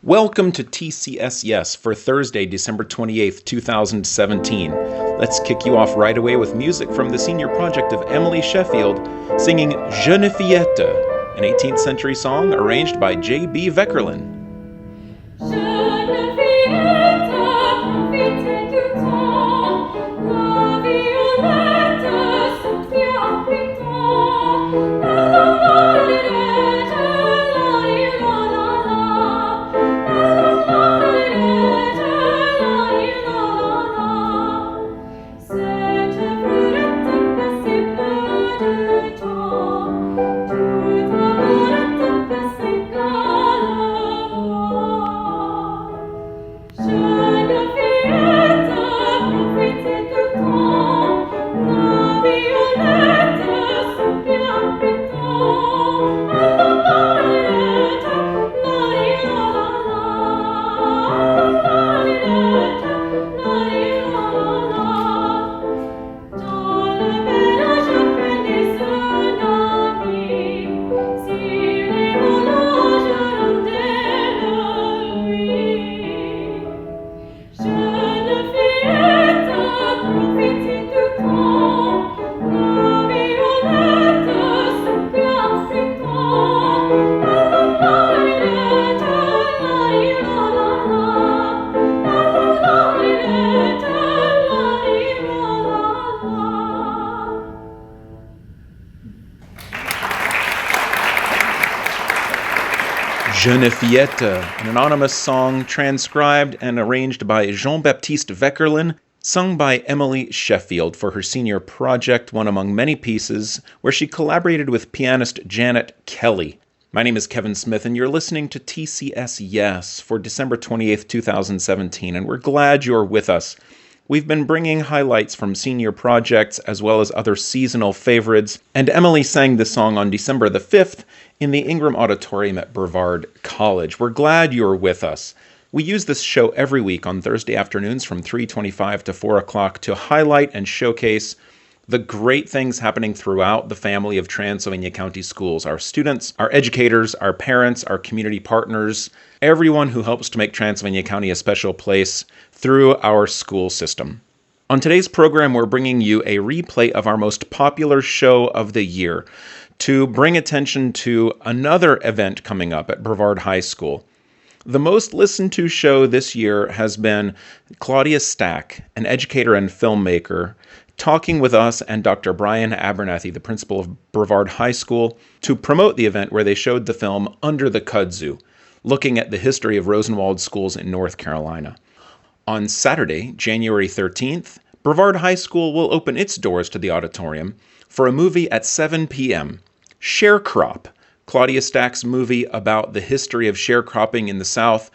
Welcome to TCS Yes for Thursday, December 28th, 2017. Let's kick you off right away with music from the senior project of Emily Sheffield singing Jeunes, an 18th century song arranged by J.B. Weckerlin. Jeunes, an anonymous song transcribed and arranged by Jean-Baptiste Weckerlin, sung by Emily Sheffield for her senior project, one among many pieces, where she collaborated with pianist Janet Kelly. My name is Kevin Smith, and you're listening to TCS Yes for December 28th, 2017, and we're glad you're with us. We've been bringing highlights from senior projects as well as other seasonal favorites, and Emily sang this song on December the 5th in the Ingram Auditorium at Brevard College. We're glad you're with us. We use this show every week on Thursday afternoons from 3:25 to 4 o'clock to highlight and showcase the great things happening throughout the family of Transylvania County schools. Our students, our educators, our parents, our community partners, everyone who helps to make Transylvania County a special place through our school system. On today's program, we're bringing you a replay of our most popular show of the year to bring attention to another event coming up at Brevard High School. The most listened to show this year has been Claudia Stack, an educator and filmmaker, talking with us and Dr. Bryan Abernethy, the principal of Brevard High School, to promote the event where they showed the film Under the Kudzu, looking at the history of Rosenwald schools in North Carolina. On Saturday, January 13th, Brevard High School will open its doors to the auditorium for a movie at 7 p.m., Sharecrop, Claudia Stack's movie about the history of sharecropping in the South,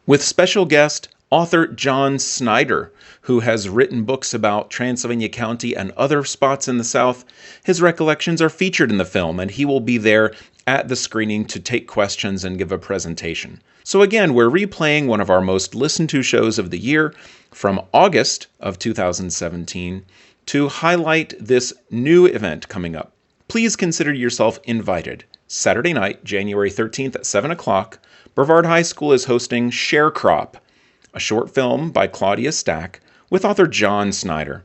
with special guest author John Snyder, who has written books about Transylvania County and other spots in the South. His recollections are featured in the film, and he will be there at the screening to take questions and give a presentation. So again, we're replaying one of our most listened to shows of the year from August of 2017 to highlight this new event coming up. Please consider yourself invited. Saturday night, January 13th at 7 o'clock, Brevard High School is hosting Sharecrop, a short film by Claudia Stack with author John Snyder.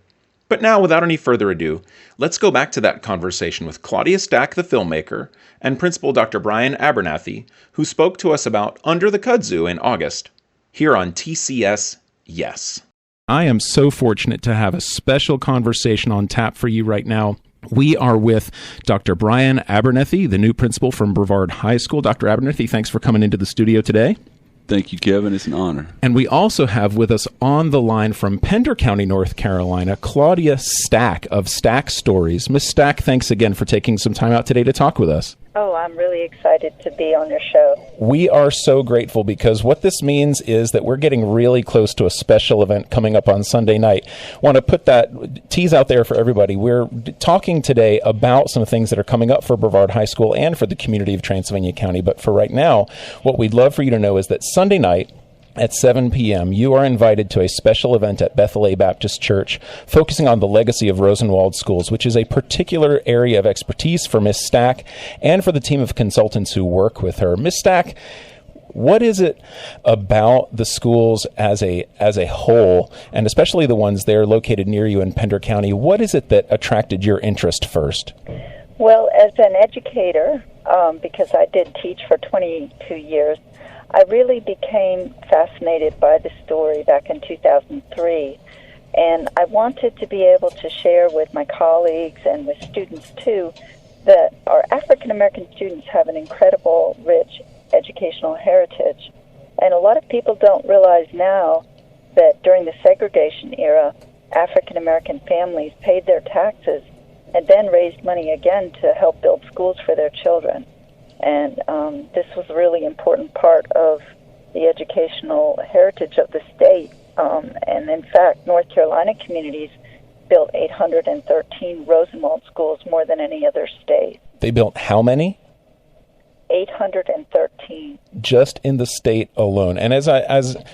But now, without any further ado, let's go back to that conversation with Claudia Stack, the filmmaker, and Principal Dr. Bryan Abernethy, who spoke to us about Under the Kudzu in August, here on TCS Yes. I am so fortunate to have a special conversation on tap for you right now. We are with Dr. Bryan Abernethy, the new principal from Brevard High School. Dr. Abernethy, thanks for coming into the studio today. Thank you, Kevin. It's an honor. And we also have with us on the line from Pender County, North Carolina, Claudia Stack of Stack Stories. Miss Stack, thanks again for taking some time out today to talk with us. Oh, I'm really excited to be on your show. We are so grateful because what this means is that we're getting really close to a special event coming up on Sunday night. Want to put that tease out there for everybody. We're talking today about some things that are coming up for Brevard High School and for the community of Transylvania County. But for right now, what we'd love for you to know is that Sunday night, at 7 p.m., you are invited to a special event at Bethel Baptist Church focusing on the legacy of Rosenwald schools, which is a particular area of expertise for Miss Stack and for the team of consultants who work with her. Miss Stack, What is it about the schools as a whole, and especially the ones there located near you in Pender County, what is it that attracted your interest first? Well, as an educator, because I did teach for 22 years, I really became fascinated by the story back in 2003. And I wanted to be able to share with my colleagues and with students, too, that our African-American students have an incredible, rich educational heritage. And a lot of people don't realize now that during the segregation era, African-American families paid their taxes and then raised money again to help build schools for their children. And this was a really important part of the educational heritage of the state. And in fact, North Carolina communities built 813 Rosenwald schools, more than any other state. They built how many? 813. Just in the state alone. And as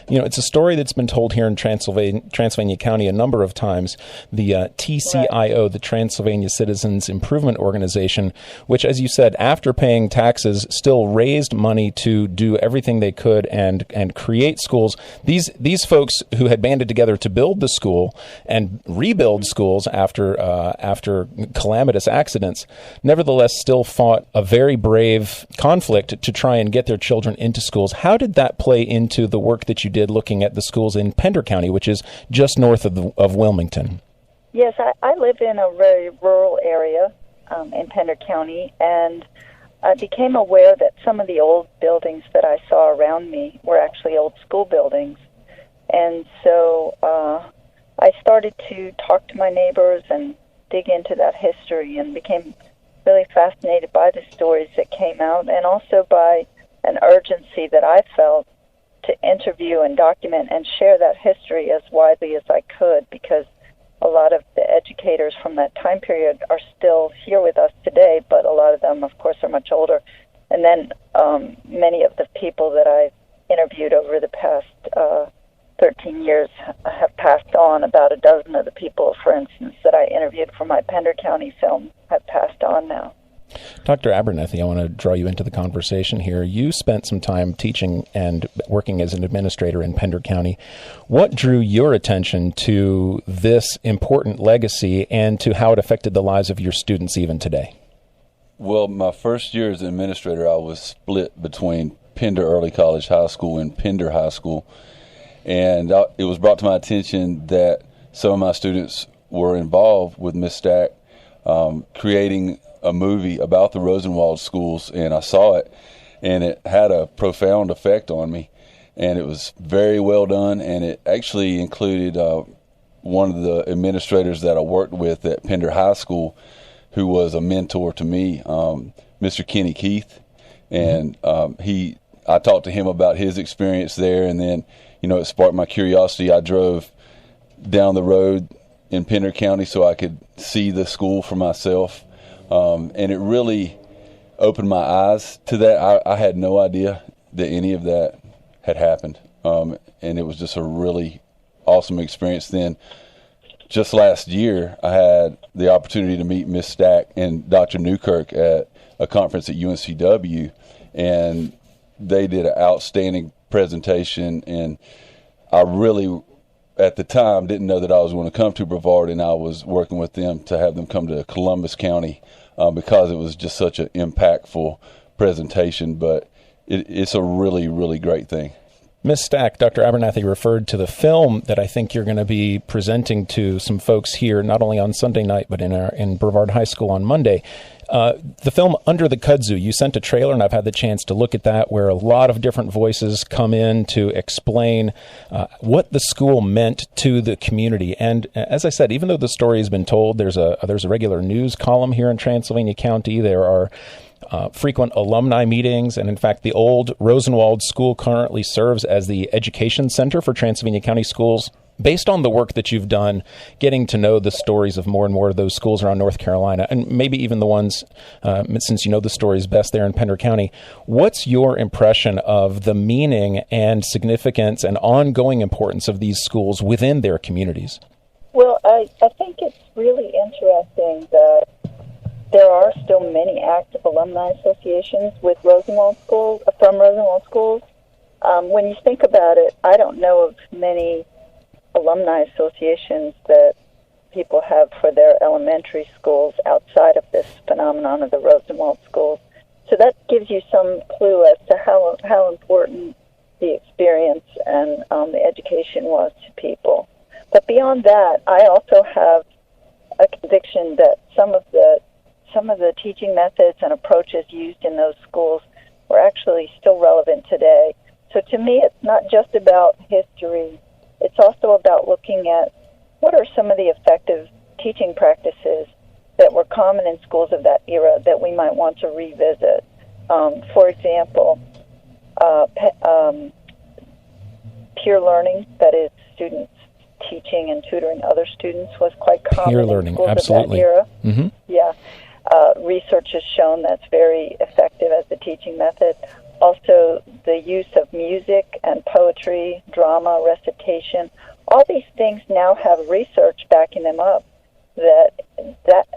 you know, it's a story that's been told here in Transylvania County a number of times. The TCIO, the Transylvania Citizens Improvement Organization, which, as you said, after paying taxes, still raised money to do everything they could and create schools. These folks who had banded together to build the school and rebuild schools after calamitous accidents, nevertheless still fought a very brave conflict to try and get their children into schools. How did that play into the work that you did looking at the schools in Pender County, which is just north of Wilmington? Yes, I live in a very rural area in Pender County, and I became aware that some of the old buildings that I saw around me were actually old school buildings. And so I started to talk to my neighbors and dig into that history and became really fascinated by the stories that came out, and also by an urgency that I felt to interview and document and share that history as widely as I could, because a lot of the educators from that time period are still here with us today, but a lot of them, of course, are much older. And then many of the people that I've interviewed over the past 13 years have passed on. About a dozen of the people, for instance, that I interviewed for my Pender County film have passed on now. Dr. Abernethy, I want to draw you into the conversation here. You spent some time teaching and working as an administrator in Pender County. What drew your attention to this important legacy and to how it affected the lives of your students even today? Well, my first year as an administrator, I was split between Pender Early College High School and Pender High School. And it was brought to my attention that some of my students were involved with Miss Stack creating a movie about the Rosenwald schools, and I saw it, and it had a profound effect on me, and it was very well done, and it actually included one of the administrators that I worked with at Pender High School, who was a mentor to me, Mr. Kenny Keith, and I talked to him about his experience there, and then it sparked my curiosity. I drove down the road in Pender County so I could see the school for myself, and it really opened my eyes to that. I had no idea that any of that had happened, and it was just a really awesome experience. Then, just last year, I had the opportunity to meet Miss Stack and Dr. Newkirk at a conference at UNCW, and they did an outstanding presentation, and I really, at the time, didn't know that I was going to come to Brevard, and I was working with them to have them come to Columbus County because it was just such an impactful presentation, but it's a really, really great thing. Ms. Stack, Dr. Abernethy referred to the film that I think you're going to be presenting to some folks here, not only on Sunday night, but in Brevard High School on Monday. The film Under the Kudzu, you sent a trailer, and I've had the chance to look at that, where a lot of different voices come in to explain what the school meant to the community. And as I said, even though the story has been told, there's a regular news column here in Transylvania County. There are frequent alumni meetings, and in fact, the old Rosenwald School currently serves as the education center for Transylvania County schools. Based on the work that you've done, getting to know the stories of more and more of those schools around North Carolina, and maybe even the ones, since you know the stories best there in Pender County, what's your impression of the meaning and significance and ongoing importance of these schools within their communities? Well, I think it's really interesting that there are still many active alumni associations with Rosenwald schools, from Rosenwald schools, When you think about it, I don't know of many alumni associations that people have for their elementary schools outside of this phenomenon of the Rosenwald schools. So that gives you some clue as to how important the experience and the education was to people. But beyond that, I also have a conviction that some of the teaching methods and approaches used in those schools were actually still relevant today. So to me, it's not just about history. It's also about looking at what are some of the effective teaching practices that were common in schools of that era that we might want to revisit. For example, peer learning, that is, students teaching and tutoring other students, was quite common peer in learning, schools absolutely. of that era. Mm-hmm. Yeah. Research has shown that's very effective as a teaching method. Also, the use of music and poetry, drama, recitation, all these things now have research backing them up that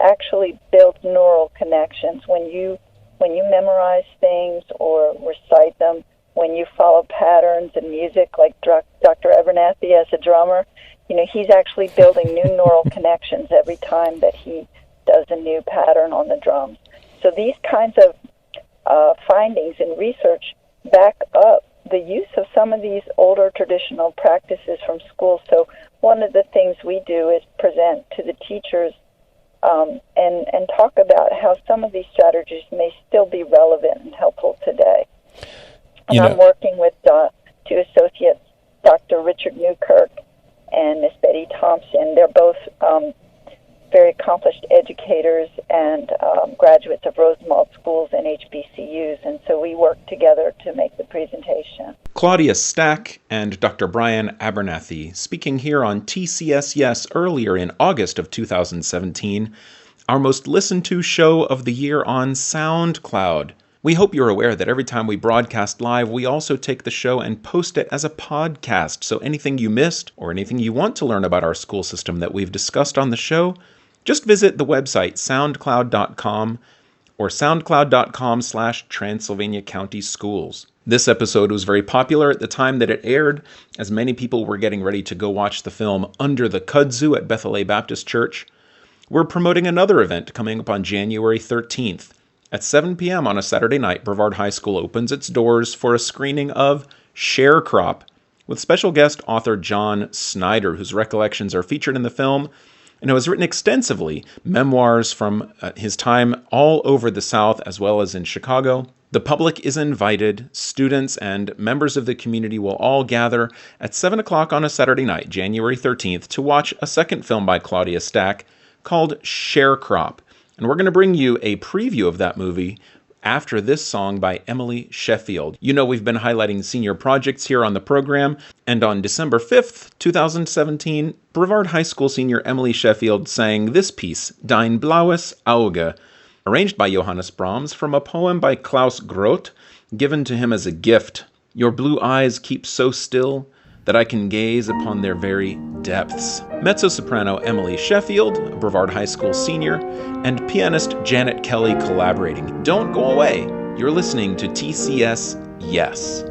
actually builds neural connections. When you memorize things or recite them, when you follow patterns in music, like Dr. Abernethy as a drummer, he's actually building new neural connections every time that he does a new pattern on the drums. So these kinds of findings in research back up the use of some of these older traditional practices from schools. So one of the things we do is present to the teachers and talk about how some of these strategies may still be relevant and helpful today. And I'm working with two associates, Dr. Richard Newkirk and Miss Betty Thompson. They're both very accomplished educators and graduates of Rosenwald schools and HBCUs, and so we work together to make the presentation. Claudia Stack and Dr. Bryan Abernethy speaking here on TCS Yes earlier in August of 2017, our most listened to show of the year on SoundCloud. We hope you're aware that every time we broadcast live, we also take the show and post it as a podcast, so anything you missed or anything you want to learn about our school system that we've discussed on the show, just visit the website soundcloud.com or soundcloud.com/Transylvania County Schools. This episode was very popular at the time that it aired, as many people were getting ready to go watch the film Under the Kudzu at Bethel Baptist Church. We're promoting another event coming up on January 13th. At 7 p.m. on a Saturday night, Brevard High School opens its doors for a screening of Sharecrop, with special guest author John Snyder, whose recollections are featured in the film, and who has written extensively memoirs from his time all over the South as well as in Chicago. The public is invited. Students and members of the community will all gather at 7 o'clock on a Saturday night, January 13th, to watch a second film by Claudia Stack called Sharecrop. And we're going to bring you a preview of that movie after this song by Emily Sheffield. You know, we've been highlighting senior projects here on the program, and on December 5th, 2017, Brevard High School senior Emily Sheffield sang this piece, Dein blaues, Auge, arranged by Johannes Brahms from a poem by Klaus Groth, given to him as a gift. Your blue eyes keep so still that I can gaze upon their very depths. Mezzo-soprano Emily Sheffield, a Brevard High School senior, and pianist Janet Kelly collaborating. Don't go away. You're listening to TCS Yes.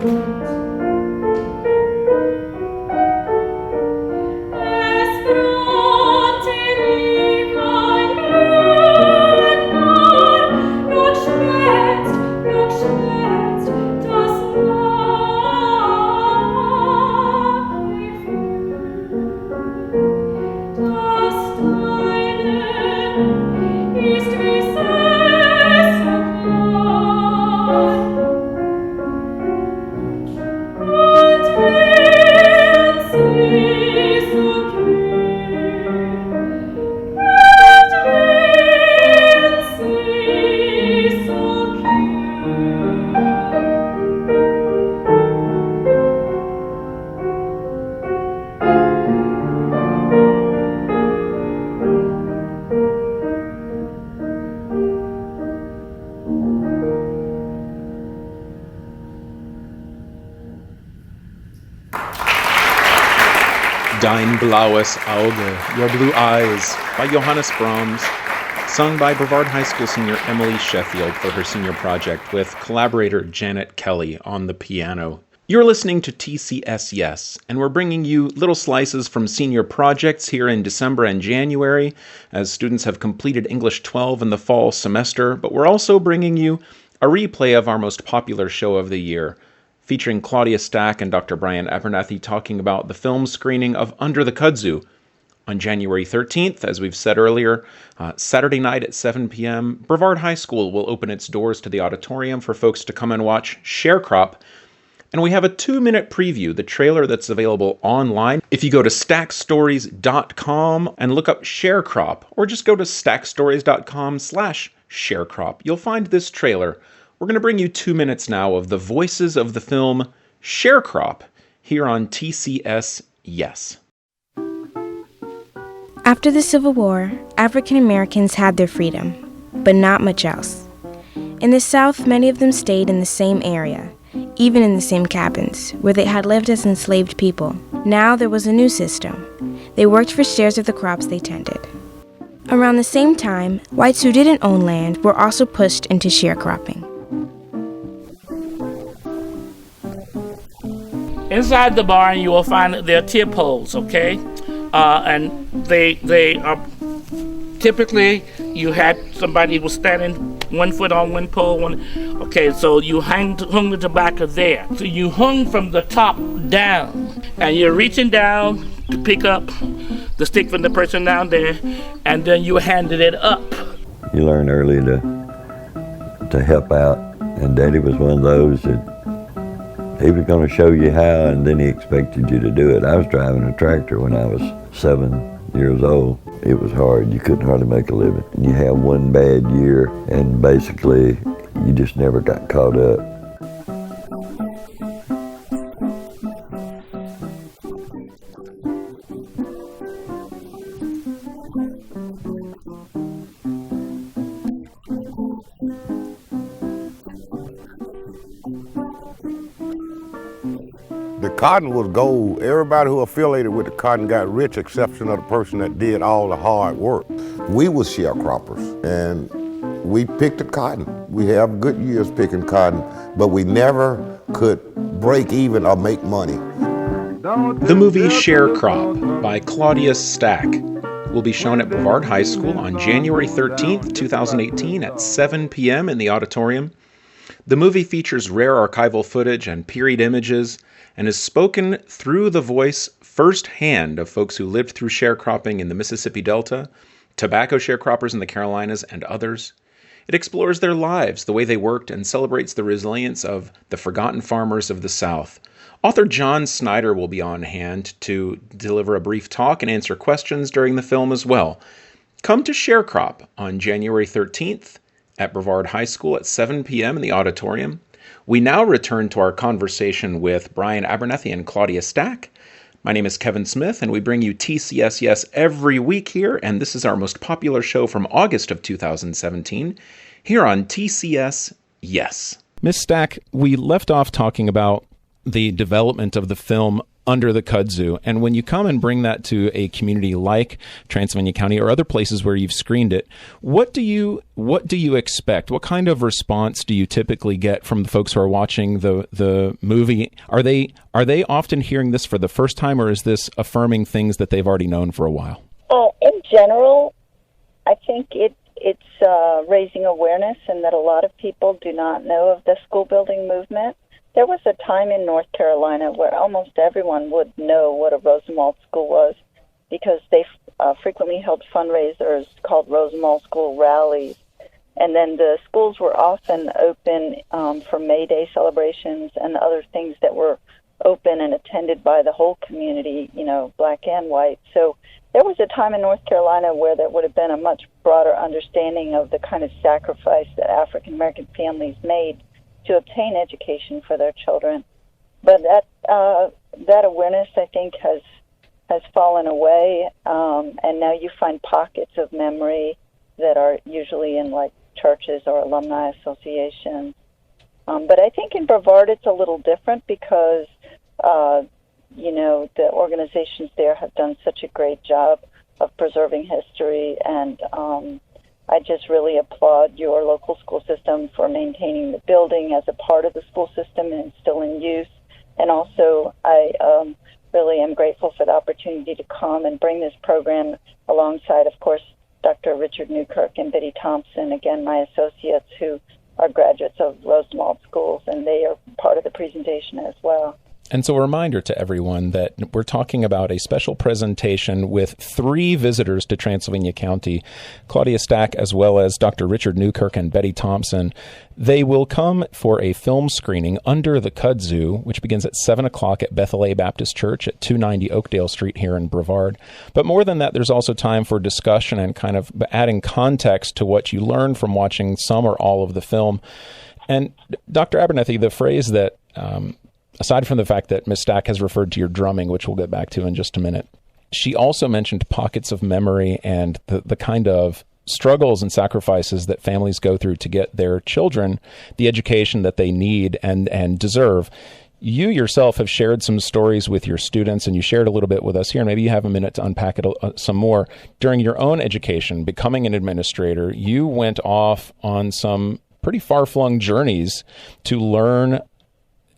Thank Dein blaues Auge, Your Blue Eyes, by Johannes Brahms, sung by Brevard High School senior Emily Sheffield for her senior project with collaborator Janet Kelly on the piano. You're listening to TCS Yes, and we're bringing you little slices from senior projects here in December and January, as students have completed English 12 in the fall semester, but we're also bringing you a replay of our most popular show of the year, featuring Claudia Stack and Dr. Bryan Abernethy talking about the film screening of Under the Kudzu on January 13th. As we've said earlier, Saturday night at 7 p.m., Brevard High School will open its doors to the auditorium for folks to come and watch Sharecrop. And we have a 2-minute preview, the trailer that's available online. If you go to stackstories.com and look up Sharecrop, or just go to stackstories.com/sharecrop, you'll find this trailer. We're going to bring you 2 minutes now of the voices of the film Sharecrop here on TCS Yes. After the Civil War, African Americans had their freedom, but not much else. In the South, many of them stayed in the same area, even in the same cabins, where they had lived as enslaved people. Now there was a new system. They worked for shares of the crops they tended. Around the same time, whites who didn't own land were also pushed into sharecropping. Inside the barn, you will find that there are tier poles, okay? And they are typically, you had somebody who was standing 1 foot on one pole. Okay, so you hung the tobacco there. So you hung from the top down, and you're reaching down to pick up the stick from the person down there, and then you handed it up. You learn early to help out, and Daddy was one of those that he was going to show you how, and then he expected you to do it. I was driving a tractor when I was 7 years old. It was hard. You couldn't hardly make a living. You had one bad year, and basically you just never got caught up. The cotton was gold. Everybody who affiliated with the cotton got rich, exception of the person that did all the hard work. We was sharecroppers, and we picked the cotton. We have good years picking cotton, but we never could break even or make money. The movie Sharecrop by Claudia Stack will be shown at Brevard High School on January 13th, 2018 at 7 p.m. in the auditorium. The movie features rare archival footage and period images and is spoken through the voice firsthand of folks who lived through sharecropping in the Mississippi Delta, tobacco sharecroppers in the Carolinas, and others. It explores their lives, the way they worked, and celebrates the resilience of the forgotten farmers of the South. Author John Snyder will be on hand to deliver a brief talk and answer questions during the film as well. Come to Sharecrop on January 13th at Brevard High School at 7 p.m. in the auditorium. We now return to our conversation with Bryan Abernethy and Claudia Stack. My name is Kevin Smith, and we bring you TCS Yes every week here, and this is our most popular show from August of 2017, here on TCS Yes. Miss Stack, we left off talking about the development of the film Under the Kudzu, and when you come and bring that to a community like Transylvania County or other places where you've screened it, what do you expect? What kind of response do you typically get from the folks who are watching the movie? Are they often hearing this for the first time, or is this affirming things that they've already known for a while? In general, I think it's raising awareness, and that a lot of people do not know of the school building movement. There was a time in North Carolina where almost everyone would know what a Rosenwald school was, because they frequently held fundraisers called Rosenwald School rallies. And then the schools were often open for May Day celebrations and other things that were open and attended by the whole community, black and white. So there was a time in North Carolina where there would have been a much broader understanding of the kind of sacrifice that African American families made to obtain education for their children. But that awareness, I think, has fallen away, and now you find pockets of memory that are usually in like churches or alumni associations. But I think in Brevard it's a little different because the organizations there have done such a great job of preserving history, and I just really applaud your local school system for maintaining the building as a part of the school system and still in use. And also, I really am grateful for the opportunity to come and bring this program alongside, of course, Dr. Richard Newkirk and Betty Thompson, again, my associates who are graduates of Rosenwald schools, and they are part of the presentation as well. And so a reminder to everyone that we're talking about a special presentation with 3 visitors to Transylvania County, Claudia Stack as well as Dr. Richard Newkirk and Betty Thompson. They will come for a film screening under the Kudzu, which begins at 7 o'clock at Bethel Baptist Church at 290 Oakdale Street here in Brevard. But more than that, there's also time for discussion and kind of adding context to what you learned from watching some or all of the film. And Dr. Abernethy, the phrase that aside from the fact that Ms. Stack has referred to your drumming, which we'll get back to in just a minute, she also mentioned pockets of memory and the kind of struggles and sacrifices that families go through to get their children the education that they need and deserve. You yourself have shared some stories with your students, and you shared a little bit with us here. Maybe you have a minute to unpack it some more. During your own education, becoming an administrator, you went off on some pretty far-flung journeys to learn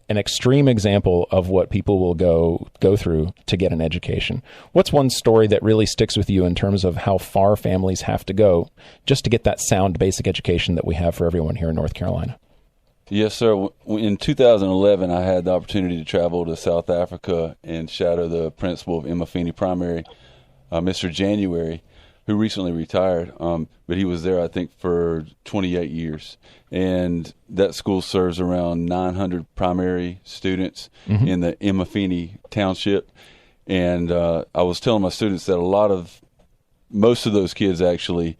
an extreme example of what people will go through to get an education. What's one story that really sticks with you in terms of how far families have to go just to get that sound basic education that we have for everyone here in North Carolina? Yes, sir. In 2011, I had the opportunity to travel to South Africa and shadow the principal of Imafini Primary, Mr. January, who recently retired, but he was there, I think, for 28 years. And that school serves around 900 primary students in the Imafini Township. And I was telling my students that most of those kids actually,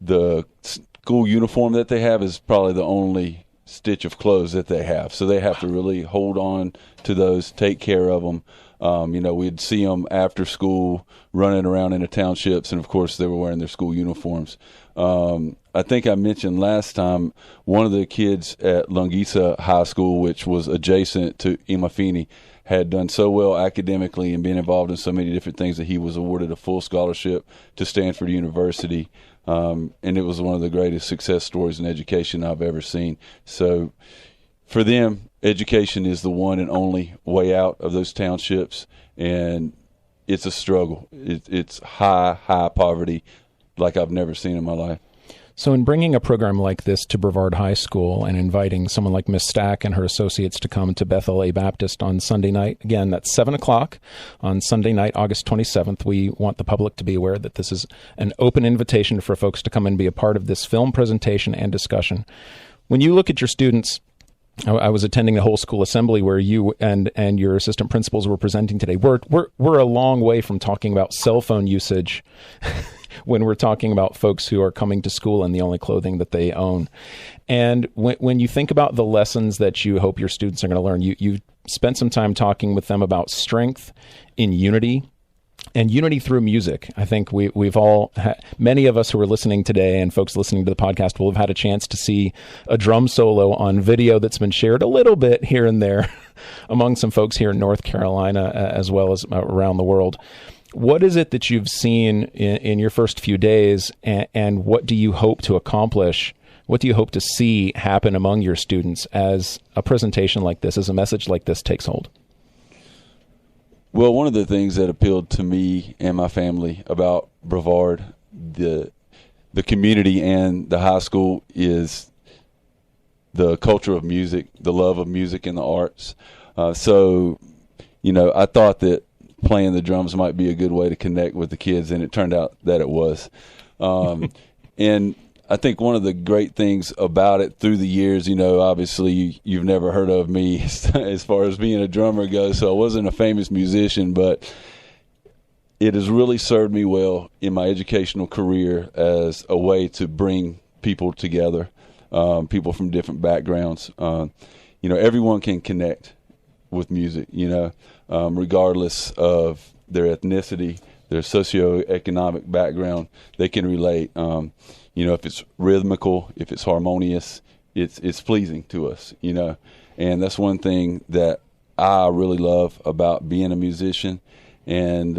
the school uniform that they have is probably the only stitch of clothes that they have. So they have to really hold on to those, take care of them. We'd see them after school running around in the townships, and of course they were wearing their school uniforms. I think I mentioned last time one of the kids at Lungisa High School, which was adjacent to Imafini, had done so well academically and been involved in so many different things that he was awarded a full scholarship to Stanford University. And it was one of the greatest success stories in education I've ever seen. So for them, education is the one and only way out of those townships, and it's a struggle. It's high poverty like I've never seen in my life. So in bringing a program like this to Brevard High School and inviting someone like Ms. Stack and her associates to come to Bethel Baptist on Sunday night, again, that's 7 o'clock on Sunday night, August 27th. We want the public to be aware that this is an open invitation for folks to come and be a part of this film presentation and discussion. When you look at your students, I was attending the whole school assembly where you and your assistant principals were presenting today. We're a long way from talking about cell phone usage when we're talking about folks who are coming to school in the only clothing that they own. And when you think about the lessons that you hope your students are going to learn, you spent some time talking with them about strength in unity. And unity through music. I think we've all, many of us who are listening today and folks listening to the podcast will have had a chance to see a drum solo on video that's been shared a little bit here and there among some folks here in North Carolina as well as around the world. What is it that you've seen in your first few days, and what do you hope to accomplish? What do you hope to see happen among your students as a presentation like this, as a message like this takes hold? Well, one of the things that appealed to me and my family about Brevard, the community and the high school, is the culture of music, the love of music and the arts. So, I thought that playing the drums might be a good way to connect with the kids, and it turned out that it was. And I think one of the great things about it through the years, obviously you've never heard of me as far as being a drummer goes, so I wasn't a famous musician, but it has really served me well in my educational career as a way to bring people together, people from different backgrounds. Everyone can connect with music, regardless of their ethnicity, their socioeconomic background, they can relate. If it's rhythmical, if it's harmonious, it's pleasing to us, and that's one thing that I really love about being a musician. And,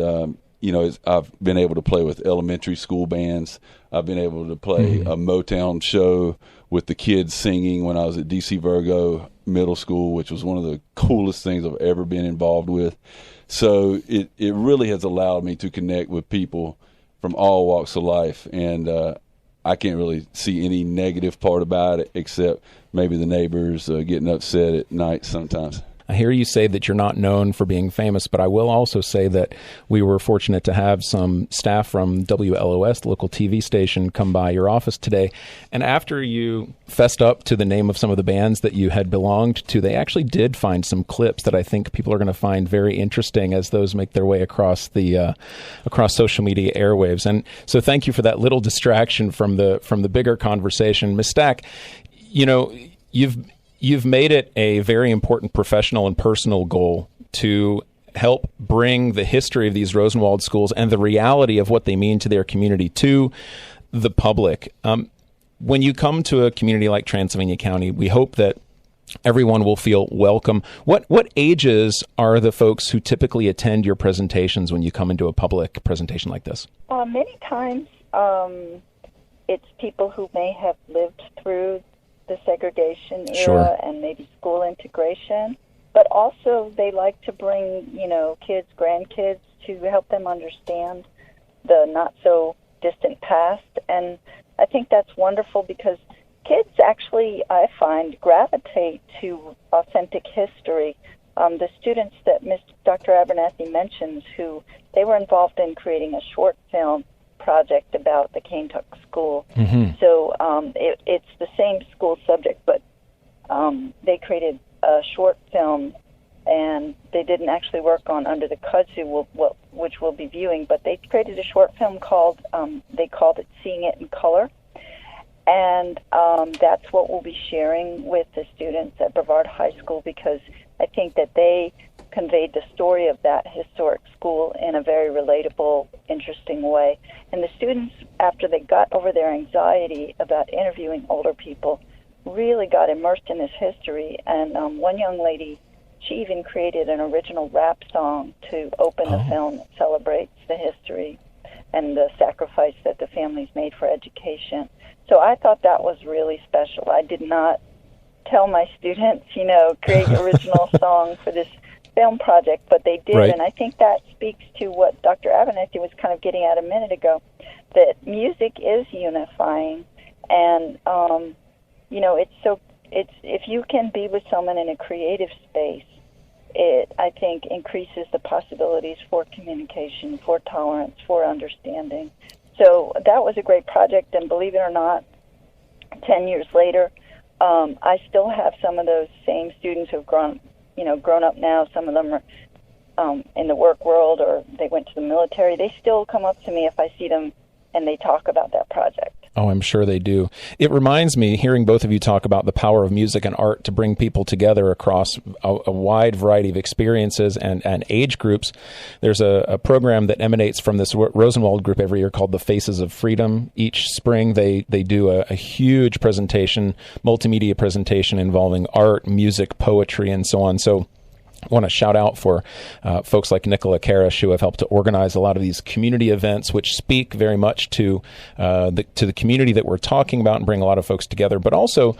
I've been able to play with elementary school bands. I've been able to play a Motown show with the kids singing when I was at DC Virgo Middle School, which was one of the coolest things I've ever been involved with. So it really has allowed me to connect with people from all walks of life. And I can't really see any negative part about it, except maybe the neighbors getting upset at night sometimes. I hear you say that you're not known for being famous, but I will also say that we were fortunate to have some staff from WLOS, the local TV station, come by your office today. And after you fessed up to the name of some of the bands that you had belonged to, they actually did find some clips that I think people are going to find very interesting as those make their way across the across social media airwaves. And so thank you for that little distraction from the bigger conversation. Ms. Stack, You've made it a very important professional and personal goal to help bring the history of these Rosenwald schools and the reality of what they mean to their community to the public. When you come to a community like Transylvania County, we hope that everyone will feel welcome. What ages are the folks who typically attend your presentations when you come into a public presentation like this? Many times it's people who may have lived through the segregation era Sure. and maybe school integration, but also they like to bring, kids, grandkids to help them understand the not so distant past. And I think that's wonderful because kids actually, I find, gravitate to authentic history. The students that Dr. Abernethy mentions, who they were involved in creating a short film project about the Kaintuck School. Mm-hmm. So it's the same school subject, but they created a short film, and they didn't actually work on Under the Kudzu, which we'll be viewing, but they created a short film called, they called it Seeing It in Color, and that's what we'll be sharing with the students at Brevard High School, because I think that they conveyed the story of that historic school in a very relatable, interesting way. And the students, after they got over their anxiety about interviewing older people, really got immersed in this history. And one young lady, she even created an original rap song to open the film that celebrates the history and the sacrifice that the families made for education. So I thought that was really special. I did not tell my students, create original song for this film project, but they did, Right. And I think that speaks to what Dr. Abernethy was kind of getting at a minute ago, that music is unifying, and it's if you can be with someone in a creative space, it, I think, increases the possibilities for communication, for tolerance, for understanding. So that was a great project, and believe it or not, 10 years later, I still have some of those same students who've grown up now. Some of them are in the work world, or they went to the military. They still come up to me if I see them and they talk about that project. Oh, I'm sure they do. It reminds me, hearing both of you talk about the power of music and art to bring people together across a wide variety of experiences and age groups. There's a program that emanates from this Rosenwald group every year called the Faces of Freedom. Each spring, they do a huge presentation, multimedia presentation involving art, music, poetry, and so on. So I want to shout out for folks like Nicola Karish, who have helped to organize a lot of these community events, which speak very much to the community that we're talking about and bring a lot of folks together. But also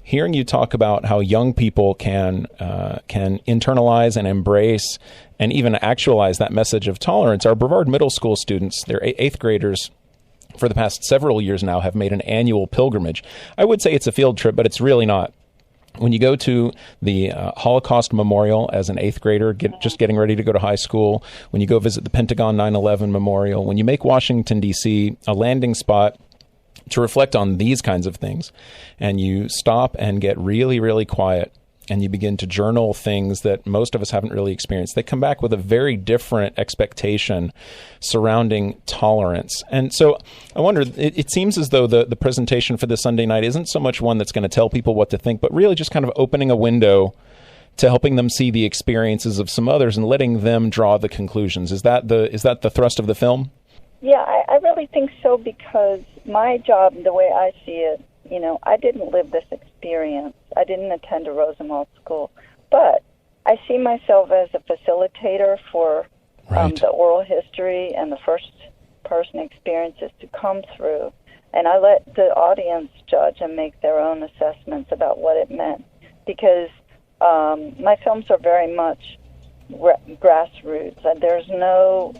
hearing you talk about how young people can internalize and embrace and even actualize that message of tolerance. Our Brevard Middle School students, they're eighth graders, for the past several years now, have made an annual pilgrimage. I would say it's a field trip, but it's really not. When you go to the Holocaust Memorial as an eighth grader, just getting ready to go to high school, when you go visit the Pentagon 9/11 Memorial, when you make Washington, D.C. a landing spot to reflect on these kinds of things, and you stop and get really, really quiet, and you begin to journal things that most of us haven't really experienced, they come back with a very different expectation surrounding tolerance. And so I wonder, it seems as though the presentation for this Sunday night isn't so much one that's going to tell people what to think, but really just kind of opening a window to helping them see the experiences of some others and letting them draw the conclusions. Is that the thrust of the film? Yeah, I really think so, because my job, the way I see it, I didn't live this experience. I didn't attend a Rosenwald school. But I see myself as a facilitator for Right. the oral history and the first person experiences to come through. And I let the audience judge and make their own assessments about what it meant. Because my films are very much grassroots. There's no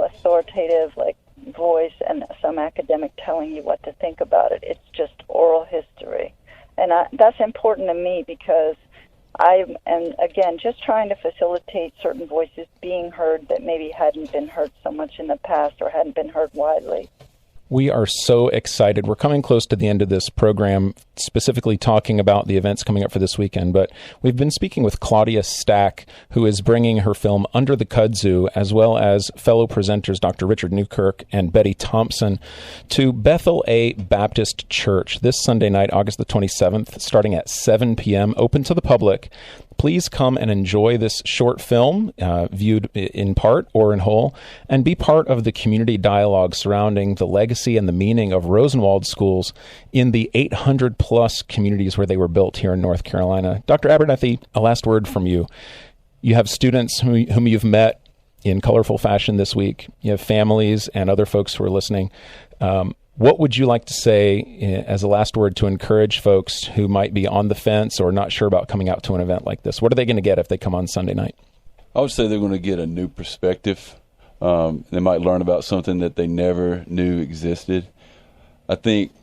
authoritative voice and some academic telling you what to think about it. It's just oral history. And that's important to me because I am, again, just trying to facilitate certain voices being heard that maybe hadn't been heard so much in the past or hadn't been heard widely. We are so excited. We're coming close to the end of this program, specifically talking about the events coming up for this weekend. But we've been speaking with Claudia Stack, who is bringing her film Under the Kudzu, as well as fellow presenters Dr. Richard Newkirk and Betty Thompson, to Bethel A Baptist Church this Sunday night, August the 27th, starting at 7 p.m., open to the public. Please come and enjoy this short film, viewed in part or in whole, and be part of the community dialogue surrounding the legacy and the meaning of Rosenwald schools in the 800-plus communities where they were built here in North Carolina. Dr. Abernethy, a last word from you. You have students whom you've met in colorful fashion this week. You have families and other folks who are listening. What would you like to say as a last word to encourage folks who might be on the fence or not sure about coming out to an event like this? What are they going to get if they come on Sunday night? I would say they're going to get a new perspective. They might learn about something that they never knew existed. I think,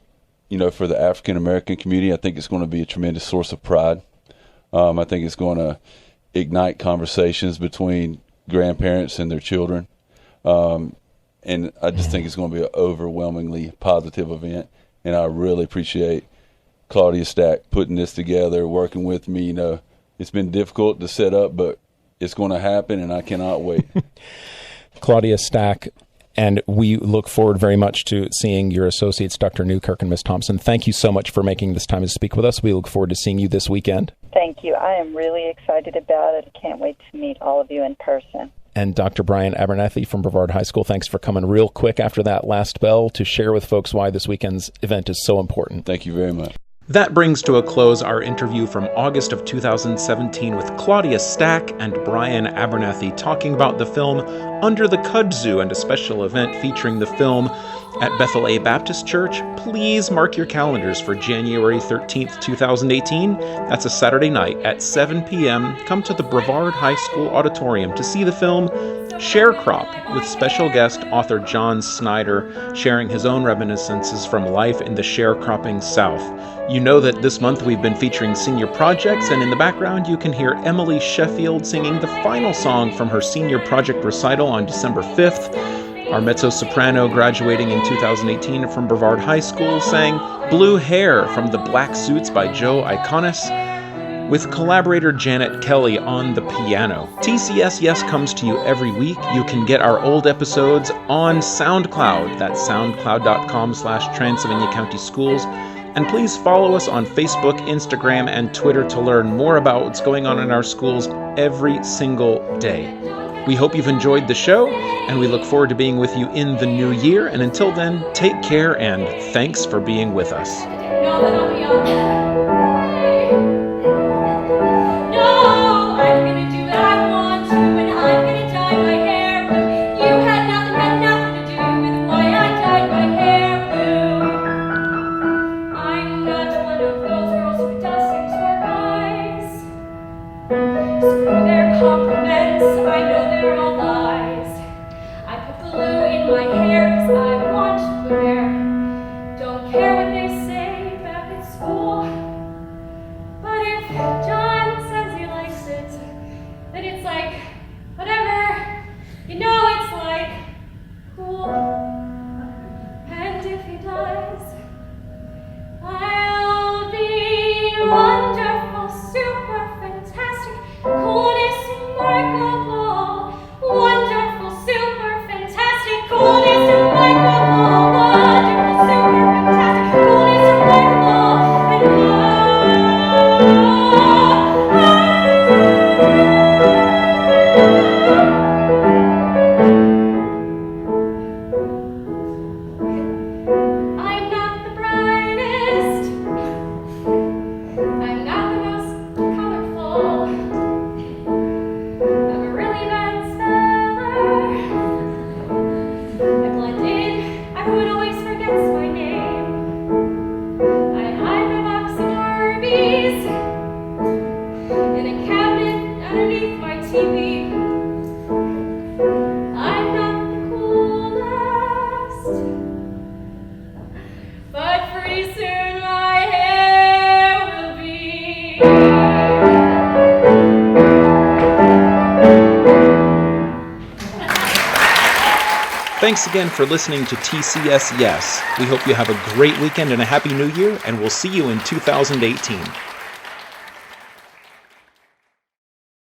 for the African American community, I think it's going to be a tremendous source of pride. I think it's going to ignite conversations between grandparents and their children. And I just think it's going to be an overwhelmingly positive event. And I really appreciate Claudia Stack putting this together, working with me. It's been difficult to set up, but it's going to happen, and I cannot wait. Claudia Stack, and we look forward very much to seeing your associates, Dr. Newkirk and Ms. Thompson. Thank you so much for making this time to speak with us. We look forward to seeing you this weekend. Thank you. I am really excited about it. I can't wait to meet all of you in person. And Dr. Bryan Abernethy from Brevard High School, thanks for coming real quick after that last bell to share with folks why this weekend's event is so important. Thank you very much. That brings to a close our interview from August of 2017 with Claudia Stack and Bryan Abernethy talking about the film Under the Kudzu and a special event featuring the film at Bethel A Baptist Church. Please mark your calendars for January 13th, 2018. That's a Saturday night at 7 p.m. Come to the Brevard High School Auditorium to see the film Sharecrop with special guest author John Snyder sharing his own reminiscences from life in the sharecropping South. You know that this month we've been featuring senior projects, and in the background you can hear Emily Sheffield singing the final song from her senior project recital on December 5th. Our mezzo-soprano graduating in 2018 from Brevard High School sang Blue Hair from the Black Suits by Joe Iconis, with collaborator Janet Kelly on the piano. TCS Yes comes to you every week. You can get our old episodes on SoundCloud. That's soundcloud.com/Transylvania County Schools. And please follow us on Facebook, Instagram, and Twitter to learn more about what's going on in our schools every single day. We hope you've enjoyed the show, and we look forward to being with you in the new year. And until then, take care, and thanks for being with us. I'm Everyone always forgets my name. I hide a box of Arby's in a cabinet underneath my TV. I'm not the coolest, but pretty soon my hair will be. Thanks again for listening to TCS Yes. We hope you have a great weekend and a happy new year, and we'll see you in 2018.